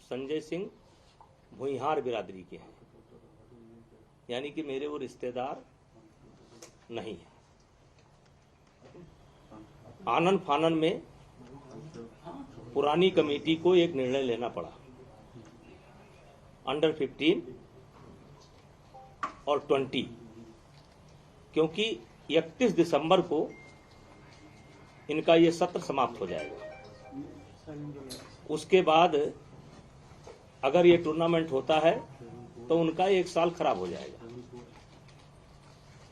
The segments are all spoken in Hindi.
संजय सिंह भुइहार बिरादरी के हैं, यानी कि मेरे वो रिश्तेदार नहीं है। आनन फानन में पुरानी कमेटी को एक निर्णय लेना पड़ा, अंडर 15 और 20, क्योंकि 31 दिसंबर को इनका ये सत्र समाप्त हो जाएगा। उसके बाद अगर ये टूर्नामेंट होता है तो उनका 1 साल खराब हो जाएगा।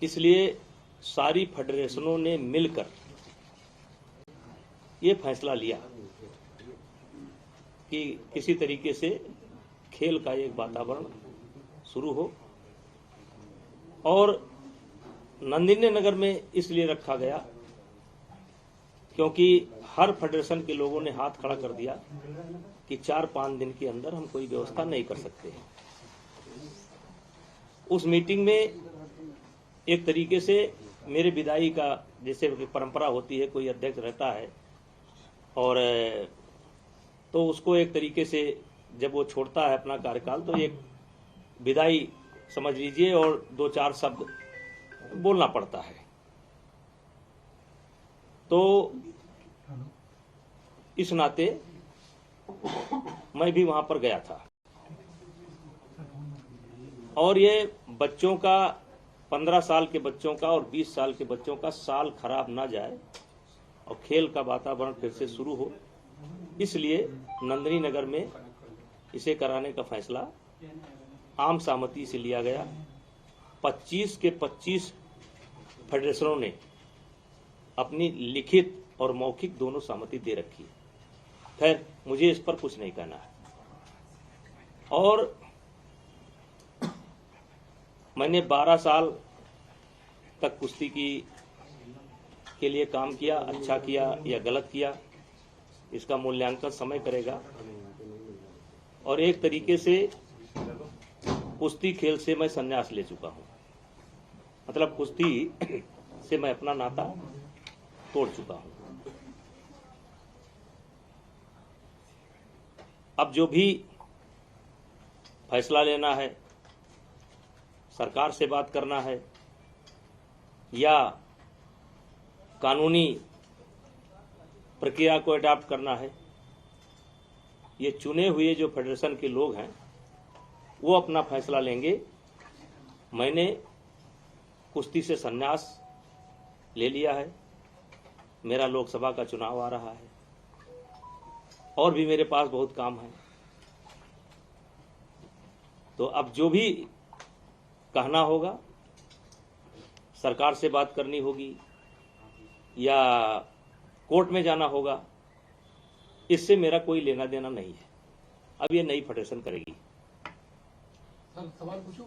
इसलिए सारी फेडरेशनों ने मिलकर ये फैसला लिया कि किसी तरीके से खेल का एक वातावरण शुरू हो, और नंदिनी नगर में इसलिए रखा गया क्योंकि हर फेडरेशन के लोगों ने हाथ खड़ा कर दिया कि 4-5 दिन के अंदर हम कोई व्यवस्था नहीं कर सकते हैं। उस मीटिंग में एक तरीके से मेरे विदाई का जैसे परंपरा होती है, कोई अध्यक्ष रहता है और तो उसको एक तरीके से जब वो छोड़ता है अपना कार्यकाल तो एक विदाई समझ लीजिए और 2-4 शब्द बोलना पड़ता है। तो इस नाते मैं भी वहां पर गया था, और ये बच्चों का 15 साल के बच्चों का और 20 साल के बच्चों का साल खराब ना जाए और खेल का वातावरण फिर से शुरू हो, इसलिए नंदिनी नगर में इसे कराने का फैसला आम सहमति से लिया गया। 25 के 25 फेडरेशनों ने अपनी लिखित और मौखिक दोनों सहमति दे रखी है। खैर, मुझे इस पर कुछ नहीं कहना है। और मैंने 12 साल तक कुश्ती के लिए काम किया, अच्छा किया या गलत किया इसका मूल्यांकन समय करेगा। और एक तरीके से कुश्ती खेल से मैं संन्यास ले चुका हूं, मतलब कुश्ती से मैं अपना नाता तोड़ चुका हूं। अब जो भी फैसला लेना है, सरकार से बात करना है या कानूनी प्रक्रिया को अडॉप्ट करना है, ये चुने हुए जो फेडरेशन के लोग हैं वो अपना फैसला लेंगे। मैंने कुश्ती से संन्यास ले लिया है, मेरा लोकसभा का चुनाव आ रहा है और भी मेरे पास बहुत काम है। तो अब जो भी कहना होगा, सरकार से बात करनी होगी या कोर्ट में जाना होगा, इससे मेरा कोई लेना देना नहीं है। अब ये नई फेडरेशन करेगी। सर, सवाल पूछूं?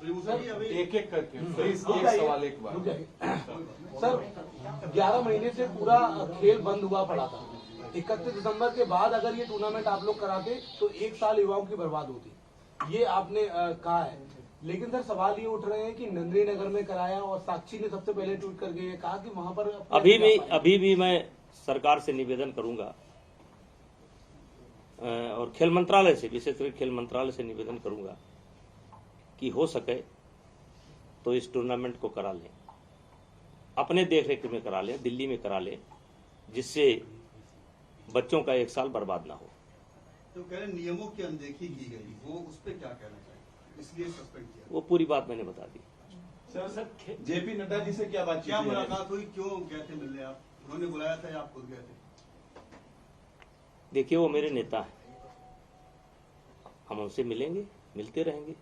एक एक करके एक सवाल एक बार। सर, 11 महीने से पूरा खेल बंद हुआ पड़ा था। 31 दिसंबर के बाद अगर ये टूर्नामेंट आप लोग कराते तो 1 साल युवाओं की बर्बाद होती, ये आपने कहा है। लेकिन सर, सवाल ये उठ रहे हैं कि नंदिनी नगर में कराया और साक्षी ने सबसे पहले ट्वीट करके ये कहा कि वहां पर अभी भी मैं सरकार से निवेदन करूंगा और खेल मंत्रालय से, विशेषकर खेल मंत्रालय से निवेदन करूंगा कि हो सके तो इस टूर्नामेंट को करा लें, अपने देखरेख में करा लें, दिल्ली में करा लें, जिससे बच्चों का 1 साल बर्बाद ना हो। तो कह रहे नियमों की अनदेखी की गई, वो उस पर क्या कहना चाहिए, इसलिए सस्पेंड किया? वो पूरी बात मैंने बता दी। सर जेपी नड्डा जी से क्या बातचीत, क्या मुलाकात हुई, क्यों गए थे मिलने आप? उन्होंने बुलाया था या आप खुद गए थे? देखिए, वो मेरे नेता हैं, हम उनसे मिलेंगे, मिलते रहेंगे,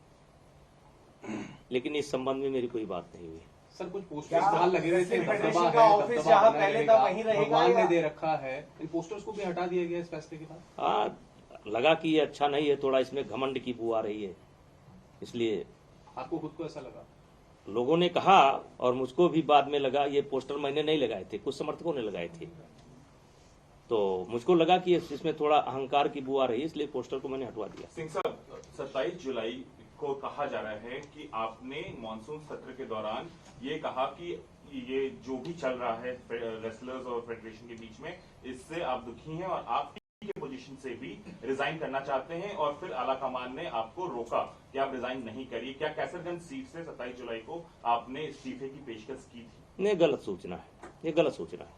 लेकिन इस संबंध में मेरी कोई बात नहीं हुई। सर, कुछ पोस्टर्स बाहर लगे हुए थे, फेडरेशन का ऑफिस जहां पहले था वहीं रहेगा, भगवान ने दे रखा है, इन पोस्टर्स को भी हटा दिया गया इस फैसले के बाद? हाँ, लगा कि ये अच्छा नहीं है, थोड़ा इसमें घमंड की बू आ रही है, इसलिए। आपको खुद को ऐसा लगा? लोगों ने कहा और मुझको भी बाद में लगा, ये पोस्टर मैंने नहीं लगाए थे, कुछ समर्थकों ने लगाए थे, तो मुझको लगा कि इसमें थोड़ा अहंकार की बू आ रही है, इसलिए पोस्टर को मैंने हटवा दिया। सिंह साहब, 27 जुलाई को कहा जा रहा है कि आपने मॉनसून सत्र के दौरान ये कहा कि ये जो भी चल रहा है रेसलर्स और फेडरेशन के बीच में, इससे आप दुखी हैं और आप की पोजीशन पोजीशन से भी रिजाइन करना चाहते हैं और फिर आलाकमान ने आपको रोका कि आप रिजाइन नहीं करिए। क्या कैसरगंज सीट से 27 जुलाई को आपने इस्तीफे की पेशकश की थी? नहीं, गलत सूचना है, ये गलत सूचना है।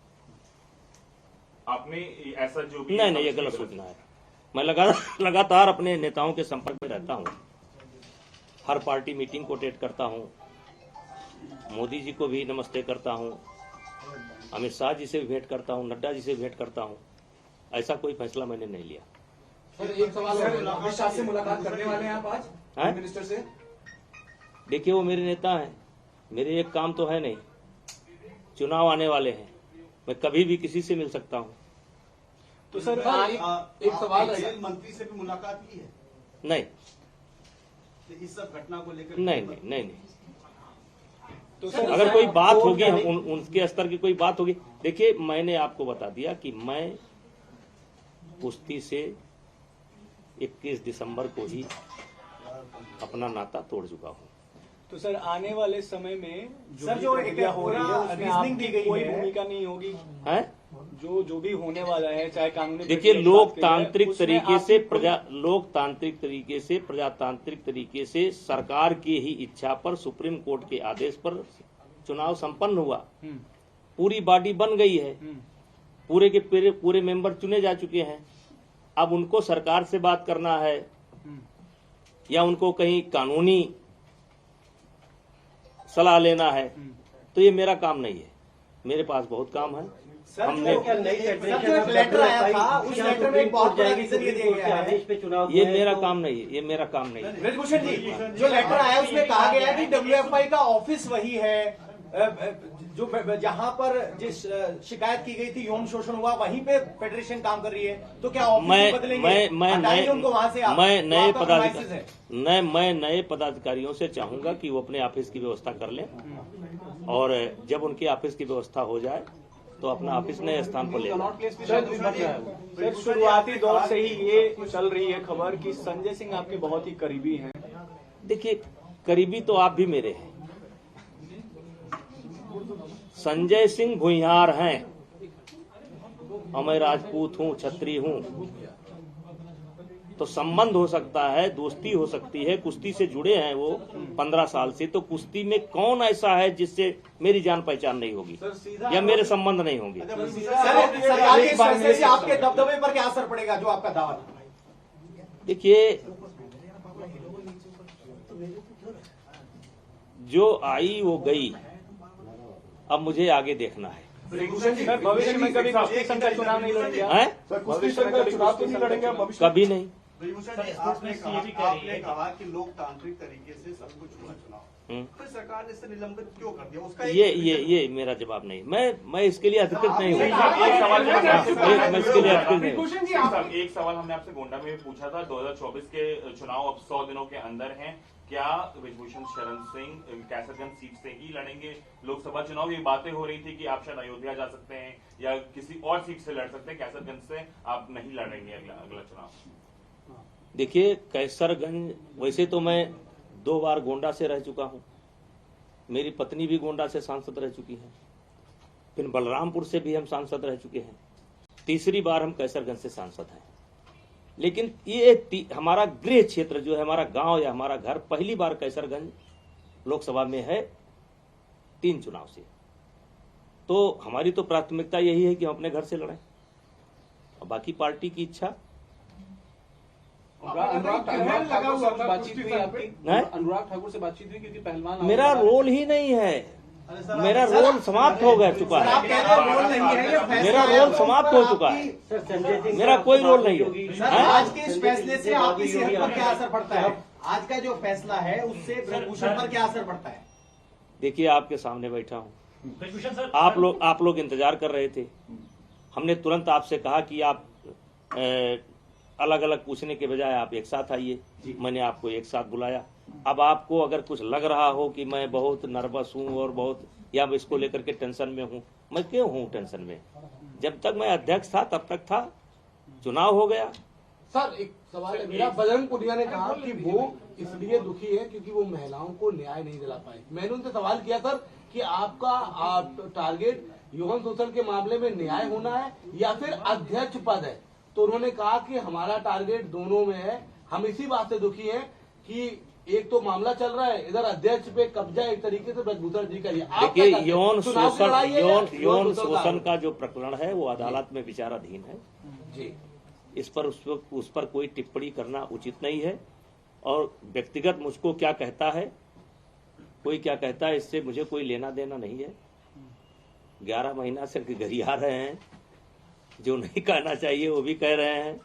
आपने ऐसा जो भी नहीं, ये गलत सूचना है। मैं लगातार अपने नेताओं के संपर्क में रहता हूँ, हर पार्टी मीटिंग को अटेंड करता हूँ, मोदी जी को भी नमस्ते करता हूँ, अमित शाह जी से भी भेंट करता हूँ, नड्डा जी से भी भेंट करता हूँ। ऐसा कोई फैसला मैंने नहीं लिया। सर एक सवाल और, अमित शाह से मुलाकात करने वाले हैं आप आज हैं? मिनिस्टर से? देखिए, वो मेरे नेता हैं, मेरे एक काम तो है नहीं। चुनाव आने वाले हैं, मैं कभी भी किसी से मिल सकता हूँ। तो सर एक सवाल है, जेल मंत्री से भी मुलाकात की है? नहीं तो इस सब घटना को लेकर नहीं। तो सर अगर कोई बात होगी, उनके स्तर की कोई बात होगी। देखिए, मैंने आपको बता दिया कि मैं कुश्ती से 21 दिसंबर को ही अपना नाता तोड़ चुका हूँ। तो सर आने वाले समय में सर, जो एक प्रक्रिया हो रही है पूरा उसमें रीजनिंग दी आपकी गई कोई है। भूमिका नहीं होगी? है जो भी होने वाला है, चाहे कानूनी देखिए, प्रक्रिया की बात की जाए, लोकतांत्रिक उसमें तरीके से आपकी लोकतांत्रिक तरीके से प्रजातांत्रिक तरीके से सरकार की ही इच्छा पर सुप्रीम कोर्ट के आदेश पर चुनाव संपन्न हुआ। पूरी बॉडी बन गई है, पूरे के पूरे मेंबर चुने जा चुके हैं। अब उनको सरकार से बात करना है या उनको कहीं कानूनी सलाह लेना है, तो ये मेरा काम नहीं है। मेरे पास बहुत काम है। हमने जो एक लेटर आया था, उस लेटर में एक बहुत बड़ा रीजन ये दिया गया है। ये मेरा काम नहीं है, ये मेरा काम नहीं है। ब्रजभूषण जी, जो लेटर आया उसमें कहा गया है कि WFI का ऑफिस वही है जो जहां पर जिस शिकायत की गई थी, यौन शोषण हुआ, वहीं पे फेडरेशन काम कर रही है। तो क्या ऑफिस बदलेंगे? हटाएंगे उनको वहां से? मैं नए पदाधिकारियों से चाहूंगा कि वो अपने ऑफिस की व्यवस्था कर लें, और जब उनकी ऑफिस की व्यवस्था हो जाए तो अपना ऑफिस नए स्थान पर ले जाए। सर शुरुआती दौर से ही ये चल रही है खबर कि संजय सिंह आपके बहुत ही करीबी हैं। देखिए, करीबी तो आप भी मेरे हैं। संजय सिंह भुइयार हैं और मैं राजपूत हूं, छत्री हूं, तो संबंध हो सकता है, दोस्ती हो सकती है। कुश्ती से जुड़े हैं वो 15 साल से, तो कुश्ती में कौन ऐसा है जिससे मेरी जान पहचान नहीं होगी या मेरे संबंध नहीं होंगे? सरकार के इस फैसले से आपके दबदबे पर क्या असर पड़ेगा, जो आपका दावा था? देखिए, जो आई वो गई, अब मुझे आगे देखना है। सर भविष्य में कभी कुश्ती संघ का चुनाव नहीं लड़ेंगे? भविष्य में कभी चुनाव तो नहीं लड़ेंगे? कभी नहीं। ब्रजभूषण जी, आपने कहा कि लोकतांत्रिक तरीके से सब कुछ हुआ चुनाव, फिर सरकार ने इसे निलंबित क्यों कर दिया? उसका ये मेरा जवाब नहीं। मैं इसके लिए अधिकृत नहीं हूँ। एक सवाल मैं इसके लिए अधिकृत नहीं हूँ। एक सवाल हमने आपसे गोंडा में भी पूछा था। 2024 के चुनाव अब 100 दिनों के अंदर हैं। क्या ब्रजभूषण शरण सिंह कैसरगंज सीट से ही लड़ेंगे लोकसभा चुनाव? ये बातें हो रही थी कि आप शायद अयोध्या जा सकते हैं या किसी और सीट से लड़ सकते हैं, कैसरगंज से आप नहीं लड़ेंगे अगला चुनाव? देखिए, कैसरगंज, वैसे तो मैं 2 बार गोंडा से रह चुका हूँ, मेरी पत्नी भी गोंडा से सांसद रह चुकी है, फिर बलरामपुर से भी हम सांसद रह चुके हैं, तीसरी बार हम कैसरगंज से सांसद हैं। लेकिन ये हमारा गृह क्षेत्र जो है, हमारा गांव या हमारा घर, पहली बार कैसरगंज लोकसभा में है 3 चुनाव से। तो हमारी तो प्राथमिकता यही है कि हम अपने घर से लड़ें, और बाकी पार्टी की इच्छा। अनुराग ठाकुर से बातचीत हुई, क्योंकि पहलवान मेरा रोल ही नहीं है, मेरा रोल समाप्त हो गया चुका है। मेरा रोल समाप्त हो चुका है, मेरा कोई रोल नहीं है। आज के इस फैसले से आपकी सेहत पर क्या असर पड़ता है? आज का जो फैसला है उससे ब्रजभूषण पर क्या असर पड़ता है? देखिए, आपके सामने बैठा हूँ, आप लोग इंतजार कर रहे थे। हमने तुरंत आपसे कहा कि आप अलग अलग पूछने के बजाय आप एक साथ आइए। मैंने आपको एक साथ बुलाया। अब आपको अगर कुछ लग रहा हो कि मैं बहुत नर्वस हूं और बहुत या मैं इसको लेकर के टेंशन में हूं, मैं क्यों हूं टेंशन में? जब तक मैं अध्यक्ष था तब तक था, चुनाव हो गया। सर एक सवाल है मेरा। बजरंग पुनिया ने कहा कि वो इसलिए दुखी है क्योंकि वो महिलाओं को न्याय नहीं दिला पाए। मैंने उनसे सवाल किया सर कि आपका टारगेट यौन शोषण के मामले में न्याय होना है या फिर अध्यक्ष पद है? तो उन्होंने कहा कि हमारा टारगेट दोनों में है। हम इसी बात से दुखी हैं कि एक तो मामला चल रहा है, इधर अध्यक्ष पे कब्जा एक तरीके से ब्रजभूषण जी का। देखिए, यौन चुनाव की लड़ाई है या यौन दूसरा शोषण कारण? का जो प्रकरण है वो अदालत में विचाराधीन है। जी, इस पर उस पर कोई टिप्पणी करना उचित नहीं है। और व्यक्तिगत मुझको क्या कहता है, कोई क्या कहता है, इससे मुझे कोई लेना देना नहीं है। 11 महीना से गरिया रहे हैं, जो नहीं कहना चाहिए वो भी कह रहे हैं।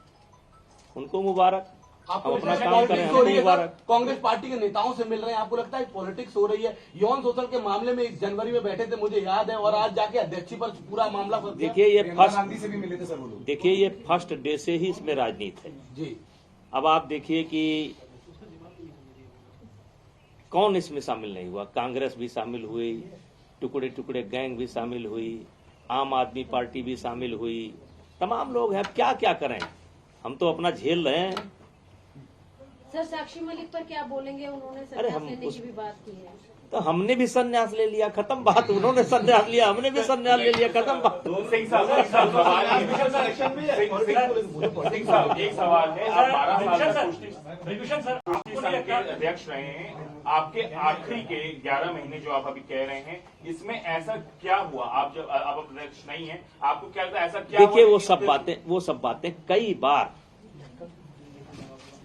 उनको मुबारक, आपको हम अपना लगता है काम पॉलिटिक्स करें, हो रही हमको है सर? मुबारक। कांग्रेस पार्टी के नेताओं से मिल रहे हैं, आपको लगता है पॉलिटिक्स हो रही है? यौन शोषण के मामले में 1 जनवरी में बैठे थे, मुझे याद है, और आज जाके अध्यक्ष पर पूरा मामला फंस गया। देखिए, ये गांधी से भी मिले थे सर वो लोग। देखिए ये फर्स्ट डे से ही इसमें राजनीति है। जी, अब आप देखिए कि कौन इसमें शामिल नहीं हुआ। कांग्रेस भी शामिल हुई, टुकड़े टुकड़े गैंग भी शामिल हुई, आम आदमी पार्टी भी शामिल हुई, तमाम लोग हैं। अब क्या क्या करें, हम तो अपना झेल रहे हैं। सर, साक्षी मलिक पर क्या बोलेंगे? उन्होंने अरे संन्यास हम लेने उस- की भी बात की है। तो हमने भी संन्यास ले लिया, खत्म बात। उन्होंने संन्यास लिया, हमने भी संन्यास ले लिया, खत्म बात। सिंह साहब, एक सवाल है। एक सवाल है, आप 12 साल तक कुश्ती संघ के अध्यक्ष रहे हैं, आपके आखिरी के 11 महीने जो आप अभी कह रहे हैं, इसमें ऐसा क्या हुआ? आप जब आप अध्यक्ष नहीं है, आपको क्या लगता है ऐसा क्या देखिए, हुआ? वो सब बातें कई बार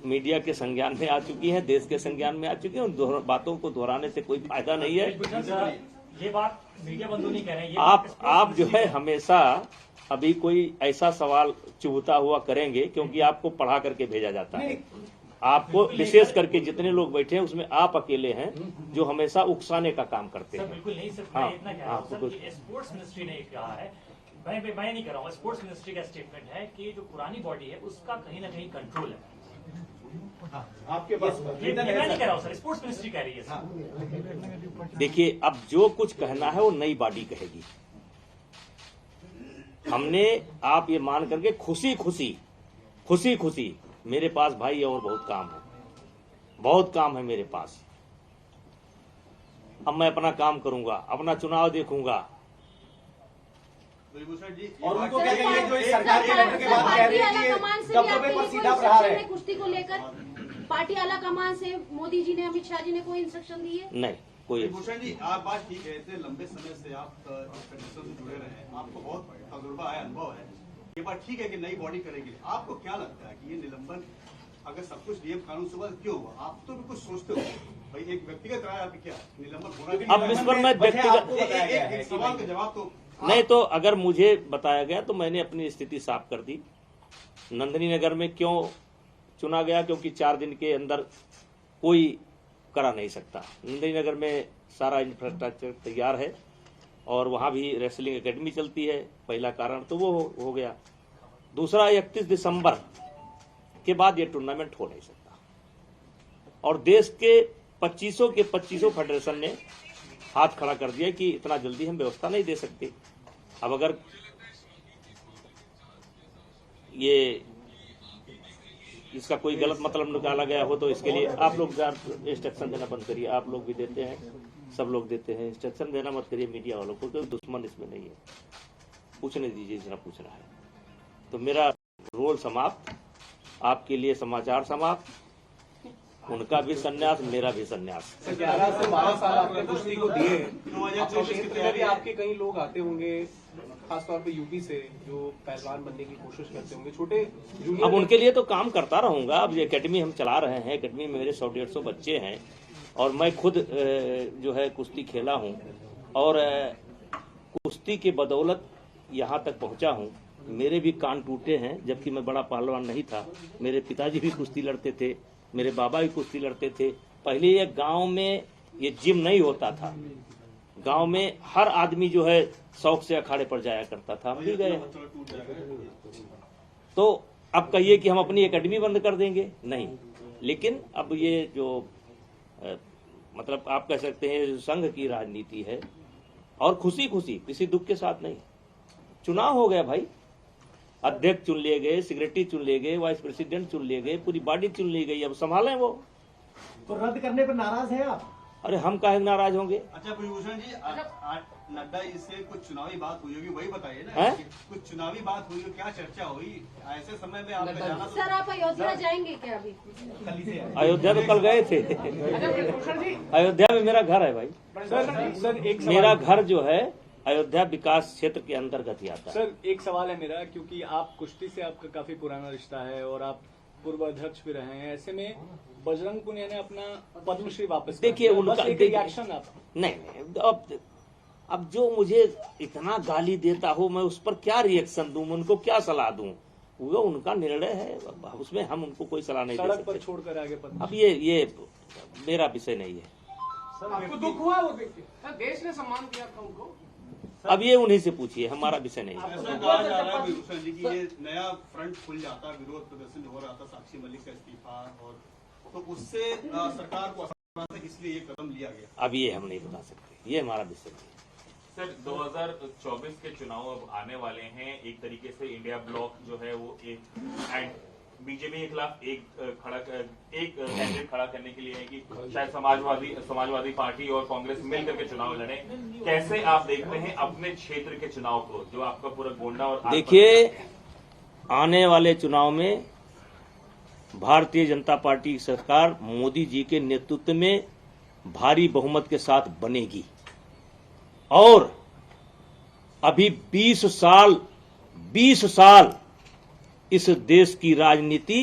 मीडिया के संज्ञान में आ चुकी हैं, देश के संज्ञान में आ चुकी हैं। उन बातों को दोहराने से कोई फायदा नहीं है। ये बात मीडिया बंधु नहीं कह रहे हैं, आप जो है हमेशा अभी कोई ऐसा सवाल चुभता हुआ करेंगे, क्योंकि आपको पढ़ा करके भेजा जाता है। आपको विशेष करके जितने लोग बैठे हैं उसमें आप अकेले हैं जो हमेशा उकसाने का काम करते सर हैं। बिल्कुल नहीं। सिर्फ हाँ, मैं इतना कह रहा हूँ हाँ, सर कुछ- कि स्पोर्ट्स मिनिस्ट्री ने कहा है, मैं नहीं कर रहा हूँ, स्पोर्ट्स मिनिस्ट्री का स्टेटमेंट है कि जो पुरानी बॉडी है उसका कहीं ना कहीं कंट्रोल है। आपके पास ये मैं नहीं कह रहा हूँ सर, स्पोर्ट्स मिनिस्ट्री कह रही है सर। देखिए, अब जो कुछ कहना है वो नई बॉडी कहेगी। हमने, आप ये मान करके खुशी खुशी मेरे पास भाई और बहुत काम है मेरे पास। अब मैं अपना काम करूंगा, अपना चुनाव देखूंगा। ब्रजभूषण जी, और उनको सर, क्या कहिए जो इस सरकार के पार्टी गठन के बाद कह रही है आलाकमान कि से ये भी दबदबे आपके पर लिए सीधा कोई प्रहार इंस्ट्रक्शन है। है कुश्ती को लेकर? पार्टी आलाकमान से मोदी जी ने, अमित शाह जी ने कोई इंस्ट्रक्शन दी है? नहीं, कोई ब्रजभूषण जी, आप बात ठीक है, इतने लंबे समय से आप इस फेडरेशन से जुड़े रहे हैं, आपको बहुत तजुर्बा है, अनुभव है। ये बात ठीक है कि नई बॉडी करेगी। आपको क्या लगता है कि ये निलंबन अगर सब कुछ नियम कानून से हुआ क्यों हुआ? आप तो भी कुछ सोचते हो भाई, एक व्यक्तिगत राय आपकी क्या है? निलंबन होना अब इस पर मैं व्यक्तिगत एक सवाल का जवाब तो नहीं, तो अगर मुझे बताया गया तो मैंने अपनी स्थिति साफ कर दी। नंदिनी नगर में क्यों चुना गया? क्योंकि 4 दिन के अंदर कोई करा नहीं सकता। नंदिनी नगर में सारा इंफ्रास्ट्रक्चर तैयार है और वहां भी रेसलिंग एकेडमी चलती है। पहला कारण तो वो हो गया। दूसरा, 31 दिसंबर के बाद ये टूर्नामेंट हो नहीं सकता। और देश के 25 फेडरेशन ने हाथ खड़ा कर दिया कि इतना जल्दी हम व्यवस्था नहीं दे सकते। अब अगर ये इसका कोई गलत मतलब निकाला गया हो तो इसके लिए आप लोग इंस्ट्रक्शन देना बंद करिए। आप लोग भी देते हैं, सब लोग देते हैं, इंस्ट्रक्शन देना मत करिए मीडिया वालों को, कोई दुश्मन इसमें नहीं है। पूछने दीजिए जितना पूछना है। तो मेरा रोल समाप्त, आपके लिए समाचार समाप्त। उनका भी संन्यास, मेरा भी संन्यास। 11 से 12 साल आपने कुश्ती को दिए। 2024 की में तैयारी भी आपके कई लोग आते होंगे, खासतौर पे यूपी से, जो पहलवान बनने की कोशिश करते होंगे, छोटे जूनियर। अब उनके लिए तो काम करता रहूंगा। अब ये एकेडमी हम चला रहे हैं, एकेडमी में मेरे 100-150 बच्चे हैं और मैं खुद जो है कुश्ती खेला हूं और कुश्ती के बदौलत यहाँ तक पहुंचा हूं। मेरे भी कान टूटे हैं, जबकि मैं बड़ा पहलवान नहीं था। मेरे पिताजी भी कुश्ती लड़ते थे, मेरे बाबा भी कुश्ती लड़ते थे। पहले ये गांव में ये जिम नहीं होता था। गांव में हर आदमी जो है शौक से अखाड़े पर जाया करता था, हम भी गए। तो अब कहिए कि हम अपनी एकेडमी बंद कर देंगे, नहीं। लेकिन अब ये जो मतलब आप कह सकते हैं जो संघ की राजनीति है, और खुशी किसी दुख के साथ नहीं। चुनाव हो गया भाई, अध्यक्ष चुन लिए गए, सेक्रेटरी चुन लिए गए, वाइस प्रेसिडेंट चुन लिए गए, पूरी बॉडी चुन ली गई। अब संभालें वो। तो रद्द करने पर नाराज हैं आप? अरे हम काहे नाराज होंगे? अच्छा ब्रिजभूषण जी, नड्डा जी से कुछ चुनावी बात हुई होगी, वही बताइए ना। हैं? कुछ चुनावी बात हुई हो, क्या चर्चा हुई ऐसे समय में आपका जाना? सर आप अयोध्या जाएंगे क्या अभी? अयोध्या तो कल गए थे। अयोध्या में मेरा घर है भाई। सर एक मेरा घर जो है अयोध्या विकास क्षेत्र के अंतर्गत ही आता है। सर एक सवाल है मेरा, क्योंकि आप कुश्ती से आपका काफी पुराना रिश्ता है और आप पूर्व अध्यक्ष भी रहे हैं, ऐसे में बजरंग पुनिया ने अपना पद्मश्री वापस कर देखिए दिया। उनका बस एक रिएक्शन आप। नहीं, अब जो मुझे इतना गाली देता हो मैं उस पर क्या रिएक्शन दूं, उनको क्या सलाह दूं? वो उनका निर्णय है, उसमें हम उनको कोई सलाह नहीं दे सड़क पर सकते। छोड़कर आगे पद्मश्री। अब ये मेरा विषय नहीं है। आपको दुख हुआ वो देख के? देश ने सम्मान किया था उनको। अब ये उन्हीं से पूछिए, हमारा विषय नहीं है। ऐसा कहा जा रहा है ब्रिजभूषण जी कि ये नया फ्रंट खुल जाता, विरोध प्रदर्शन हो रहा था साक्षी मलिक का इस्तीफा, और तो उससे सरकार को असर था, इसलिए ये कदम लिया गया। अब ये हम नहीं बता सकते, ये हमारा विषय नहीं है। सर 2024 के चुनाव अब आने वाले हैं, एक तरीके से इंडिया ब्लॉक जो है वो एक एंड बीजेपी के खिलाफ एक कैंडिडेट खड़ा करने के लिए है कि शायद समाजवादी पार्टी और कांग्रेस मिलकर के चुनाव लड़े। कैसे आप देखते हैं अपने क्षेत्र के चुनाव को, जो आपका पूरा गोंडा और देखिए, आने वाले चुनाव में भारतीय जनता पार्टी की सरकार मोदी जी के नेतृत्व में भारी बहुमत के साथ बनेगी और अभी 20 साल इस देश की राजनीति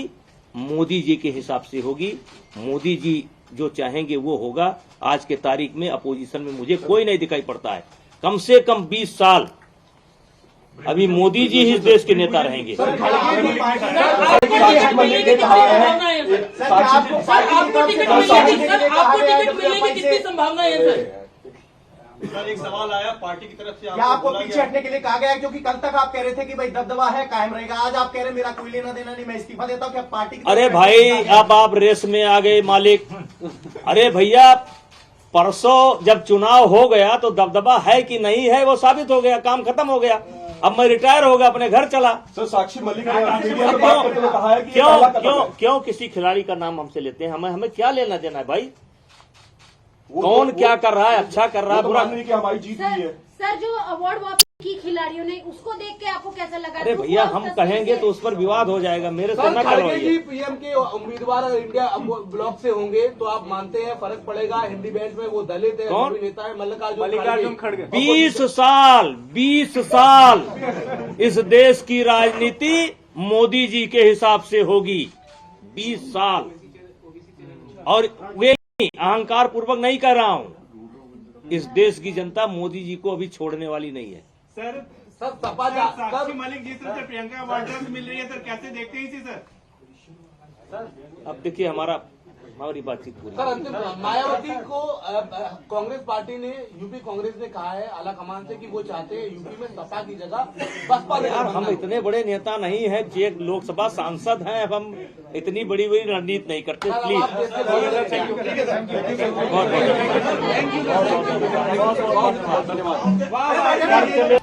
मोदी जी के हिसाब से होगी। मोदी जी जो चाहेंगे वो होगा। आज के तारीख में अपोजिशन में मुझे कोई नहीं दिखाई पड़ता है। कम से कम 20 साल अभी मोदी जी ही इस देश के नेता रहेंगे। सर एक सवाल आया पार्टी की तरफ से, क्या आपको पीछे हटने के लिए कहा गया है? क्योंकि कल तक आप कह रहे थे कि भाई दबदबा है, कायम रहेगा। आज आप कह रहे हैं मेरा कोई लेना देना नहीं, मैं इस्तीफा देता हूं। क्या पार्टी की अरे भाई, अब आप रेस में आ गए मालिक। अरे भैया, परसों जब चुनाव हो गया तो दबदबा है कि नहीं है वो साबित हो गया, काम खत्म हो गया। अब मैं रिटायर हो गया, अपने घर चला। सर साक्षी मलिक ने मीडिया में बात करते हुए कहा है कि क्यों किसी खिलाड़ी का नाम हमसे लेते हैं? हमें क्या लेना देना है भाई? कौन क्या कर रहा है, अच्छा कर रहा है, बुरा? कि हमारी जीत हुई है। सर जो अवार्ड वापस की खिलाड़ियों ने, उसको देख के आपको कैसा लगा? अरे भैया, हम कहेंगे तो उस पर विवाद हो जाएगा, मेरे से न खड़गे करवाइए। जी पीएम के उम्मीदवार अगर इंडिया ब्लॉक से होंगे तो आप मानते हैं फर्क पड़ेगा? हिंदी बेल्ट में वो दलित है, कौन? नेता है मल्लिकार्जुन खड़गे। 20 साल इस देश की राजनीति मोदी जी के हिसाब से होगी। 20 साल। और वे अहंकार पूर्वक नहीं कह रहा हूं, इस देश की जनता मोदी जी को अभी छोड़ने वाली नहीं है। सर सपा साक्षी मलिक जी से प्रियंका वाड्रा से मिल रही है, सर कैसे देखते हैं इसे? सर अब देखिए, हमारी बातचीत पूरी। सर अंतिम मायावती को कांग्रेस पार्टी ने, यूपी कांग्रेस ने कहा है आला कमान से कि वो चाहते हैं यूपी में सपा की जगह बसपा। यार, हम इतने बड़े नेता नहीं है, एक लोकसभा सांसद हैं। अब हम इतनी बड़ी रणनीति नहीं करते। प्लीज। धन्यवाद।